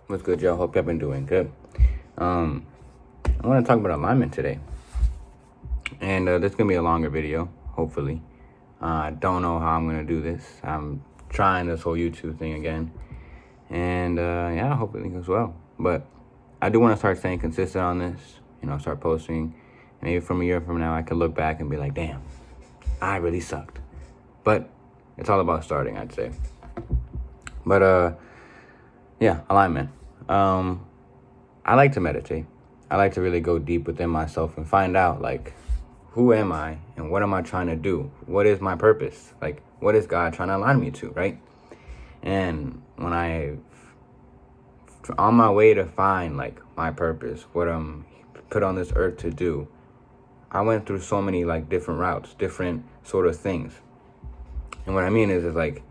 What's good, y'all? Hope y'all been doing good. I want to talk about alignment today, and this is gonna be a longer video, hopefully. I don't know how I'm gonna do this. I'm trying this whole YouTube thing again, and yeah, hopefully it goes well. But I do want to start staying consistent on this. Start posting. Maybe from a year from now, I could look back and be like, "Damn, I really sucked." But it's all about starting, I'd say. But yeah, alignment. I like to meditate. I like to really go deep within myself and find out, like, who am I and what am I trying to do? What is my purpose? Like, what is God trying to align me to, right? And when on my way to find, like, my purpose, what I'm put on this earth to do, I went through so many, like, different routes, different sort of things. And what I mean is like,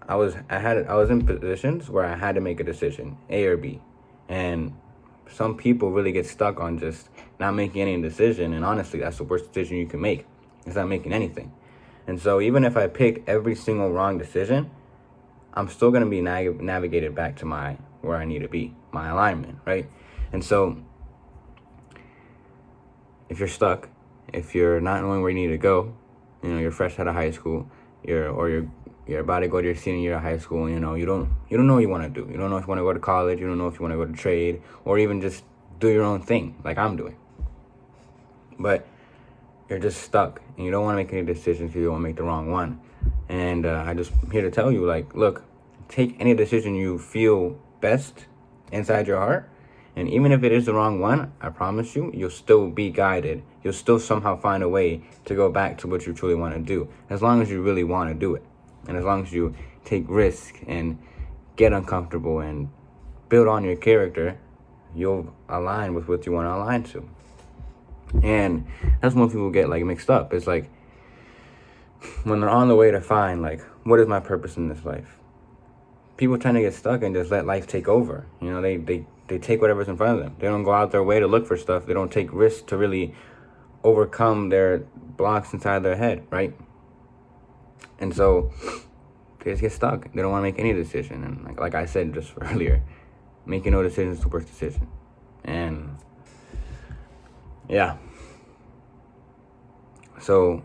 I was in positions where I had to make a decision, A or B. And some people really get stuck on just not making any decision. And honestly, that's the worst decision you can make. It's not making anything. And so even if I pick every single wrong decision, I'm still going to be navigated back to where I need to be, my alignment, right? And so if you're stuck, if you're not knowing where you need to go, you're fresh out of high school, you're about to go to your senior year of high school, you don't know what you want to do. You don't know if you want to go to college, you don't know if you want to go to trade, or even just do your own thing like I'm doing. But you're just stuck, and you don't want to make any decisions because you don't want to make the wrong one. And I just here to tell you, like, look, take any decision you feel best inside your heart, and even if it is the wrong one, I promise you'll still be guided. You'll still somehow find a way to go back to what you truly want to do, as long as you really want to do it. And as long as you take risk and get uncomfortable and build on your character, you'll align with what you want to align to. And that's when people get, like, mixed up. It's like when they're on the way to find, like, what is my purpose in this life? People tend to get stuck and just let life take over. They take whatever's in front of them. They don't go out their way to look for stuff. They don't take risks to really overcome their blocks inside their head, right? And so they just get stuck. They don't want to make any decision. And like I said just earlier, making no decision is the worst decision. And yeah. So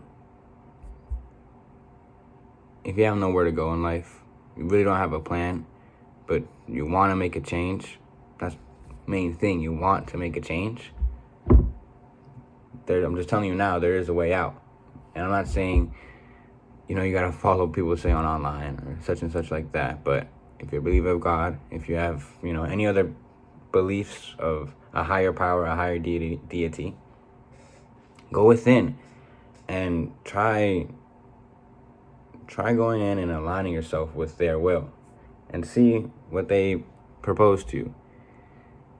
if you have nowhere to go in life, you really don't have a plan, but you want to make a change, that's the main thing. You want to make a change. I'm just telling you now, there is a way out. And I'm not saying you got to follow people say online or such and such like that. But if you believe of God, if you have, any other beliefs of a higher power, a higher deity, go within and try going in and aligning yourself with their will and see what they propose to you.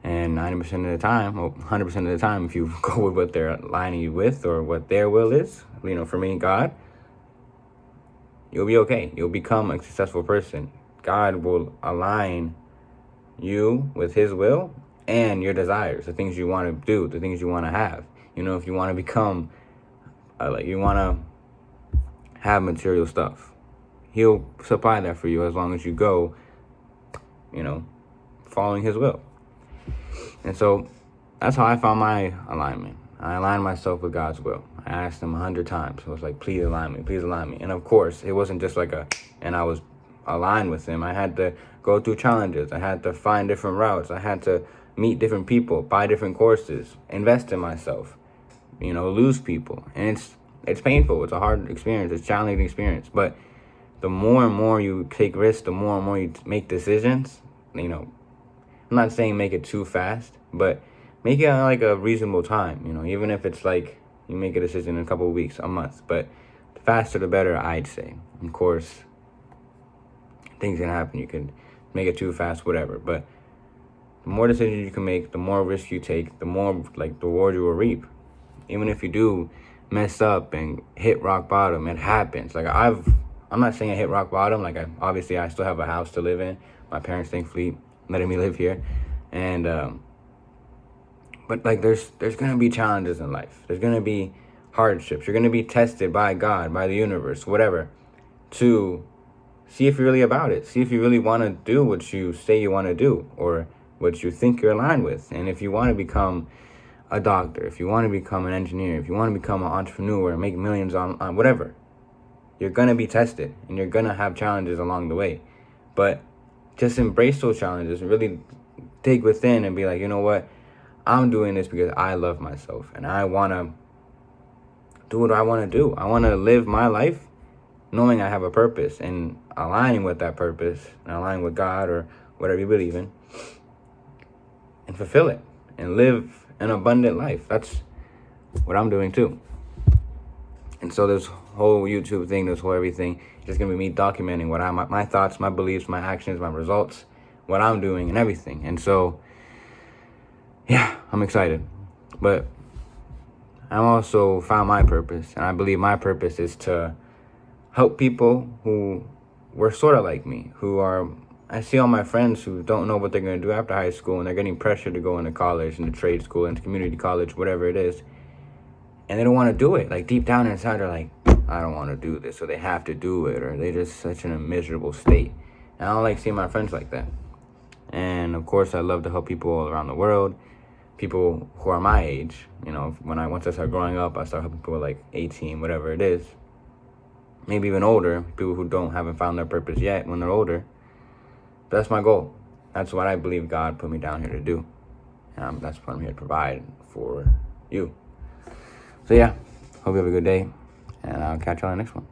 And 90% of the time, 100% of the time, if you go with what they're aligning you with or what their will is, for me, God, you'll be okay. You'll become a successful person. God will align you with his will and your desires, the things you want to do, the things you want to have. If you want to become, you want to have material stuff, he'll supply that for you as long as you go, following his will. And so that's how I found my alignment. I aligned myself with God's will. I asked him 100 times. I was like, please align me, please align me. And of course, it wasn't just and I was aligned with him. I had to go through challenges. I had to find different routes. I had to meet different people, buy different courses, invest in myself, lose people. And it's painful. It's a hard experience. It's a challenging experience. But the more and more you take risks, the more and more you make decisions, I'm not saying make it too fast, but make it like a reasonable time, even if it's like you make a decision in a couple of weeks, a month. But the faster the better, I'd say. Of course, things can happen. You can make it too fast, whatever. But the more decisions you can make, the more risk you take, the more the reward you will reap. Even if you do mess up and hit rock bottom, it happens. I'm not saying I hit rock bottom. Obviously I still have a house to live in. My parents thankfully letting me live here. And but there's gonna be challenges in life. There's gonna be hardships. You're gonna be tested by God, by the universe, whatever, to See if you're really about it. See if you really want to do what you say you want to do, or what you think you're aligned with. And if you want to become a doctor, if you want to become an engineer, if you want to become an entrepreneur and make millions on whatever, you're going to be tested and you're going to have challenges along the way. But just embrace those challenges and really dig within and be like, you know what? I'm doing this because I love myself and I want to do what I want to do. I want to live my life knowing I have a purpose and aligning with that purpose and aligning with God or whatever you believe in, and fulfill it and live an abundant life. That's what I'm doing too. And so this whole YouTube thing, this whole everything, is just going to be me documenting what my thoughts, my beliefs, my actions, my results, what I'm doing and everything. And so, yeah, I'm excited. But I also found my purpose, and I believe my purpose is to help people who were sort of like me, I see all my friends who don't know what they're going to do after high school, and they're getting pressure to go into college, into trade school, into community college, whatever it is, and they don't want to do it. Like deep down inside, they're like, I don't want to do this, or they have to do it, or they're just such in a miserable state. And I don't like seeing my friends like that. And of course, I love to help people all around the world, people who are my age. You know, once I start growing up, I start helping people like 18, whatever it is. Maybe even older, people who haven't found their purpose yet when they're older. But that's my goal. That's what I believe God put me down here to do. And that's what I'm here to provide for you. So yeah, hope you have a good day, and I'll catch you on the next one.